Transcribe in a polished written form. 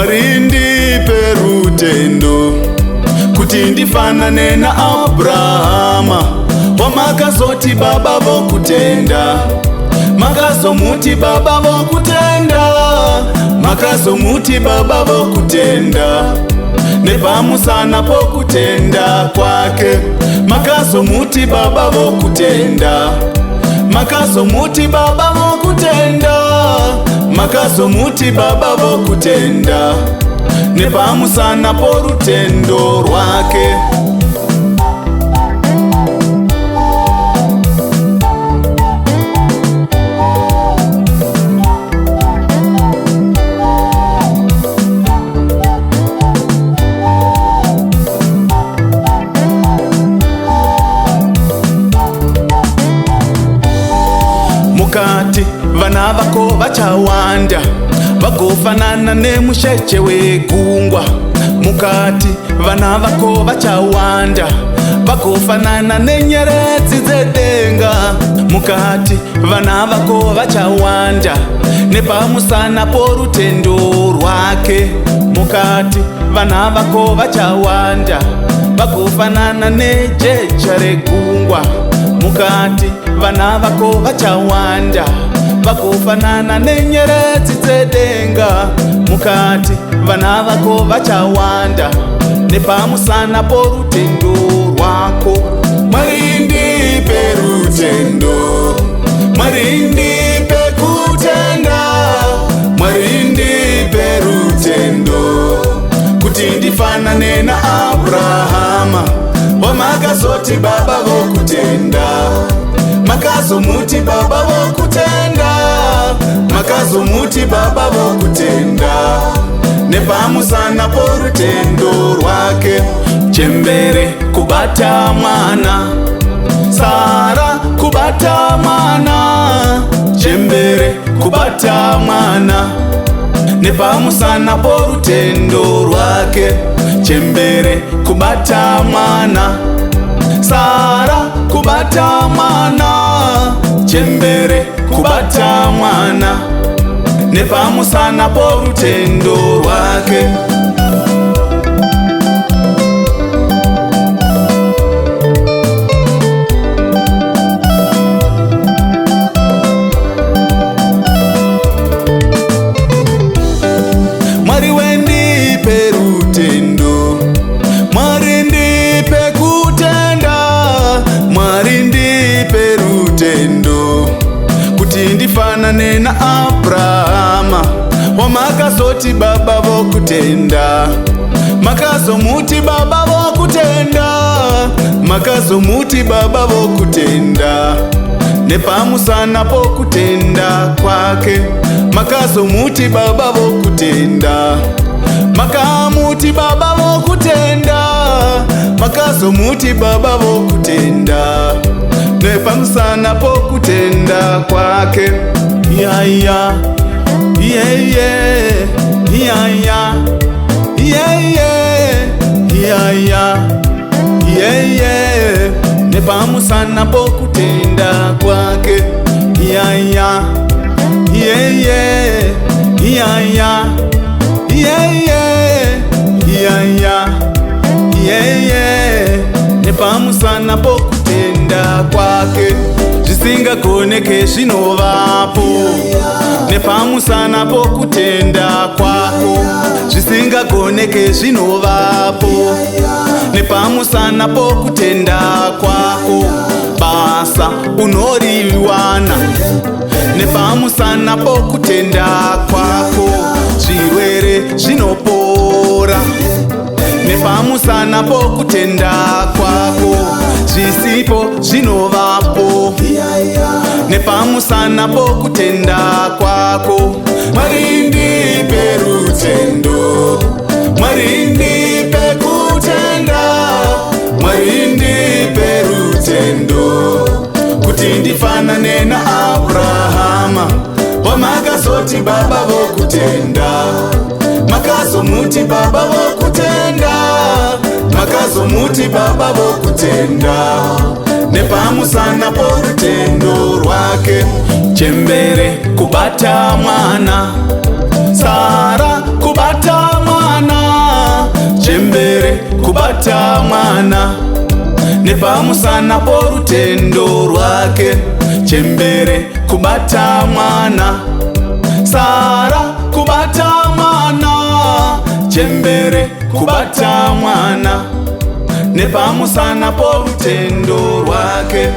Mwari ndipe rutendo kuti ndifanane na Abrahama wamakazoti baba vokutenda, makazomuti baba vokutenda, makazomuti baba vokutenda, nepamusana pokutenda kwake, makazomuti baba vokutenda, makazomuti baba vokutenda, makazomuti baba vokutenda, nepamusana porutendo rwake. Mukati vana vako vachawanda vagofanana nemusheche wegungwa. Mukati vana vako vachawanda vagofanana nenyeredzi dzedenga. Mukati vana vako vachawanda nepamusana porutendo rwake. Mukati vana vako vachawanda vagofanana nejecha regungwa. Mukati vana vako vachawanda vagofanana nenyeredzi dzedenga. Mukati vana vako vachawanda nepamusana porutendo rwako. Mwari ndipe rutendo, Mwari ndipe kutenda, Mwari ndipe rutendo kuti ndifanane na Abrahama wamakazoti baba vokutenda, makazomuti baba vokutenda, makazomuti baba vokutenda, nepamusana porutendo rwake. Chembere kubata mwana, Sara kubata mwana, chembere kubata mwana nepamusana porutendo rwake. Chembere kubata mwana, Sara kubata mwana, chembere kubata mwana nepamusana porutendo rwake. Mwari wendipe rutendo, Mwari ndipe kutenda, Mwari ndipe rutendo kuti ndifanane na Abrahama wamakazoti baba vokutenda, makazomuti baba vokutenda, makazomuti baba vokutenda nepamusana pokutenda kwake. Makazomuti baba vokutenda, makamuti baba vokutenda, makazomuti baba vokutenda nepamusana pokutenda kwake. Yaya yeye yaya yeye yaya yeye nepamusana pokutenda kwake. Yaya yeye yaya yeye yaya yeye nepamusana pokutenda kwake. Zvisingagoneke zvinovapo nepamusana pokutenda kwako. Zvisingagoneke zvinovapo nepamusana pokutenda kwako. Basa unoriwana nepamusana pokutenda kwako. Zvirwere zvinopora nepamusana pokutenda kwako. Zvisipo zvinovapo nepamusana pokutenda kwako. Mwari ndipe rutendo, Mwari ndipe kutenda, Mwari ndipe rutendo kuti ndifanane na Abrahama wamakazoti baba vokutenda, makazomuti baba vokutenda, makazomuti baba vokutenda nepamusana porutendo rwake. Chembere kubata mwana, Sara kubata kubata mwana, nepamusana porutendo rwake. Chembere kubata mwana, Sara kubata mwana. Chembere kubata mwana, nepamusana porutendo rwake.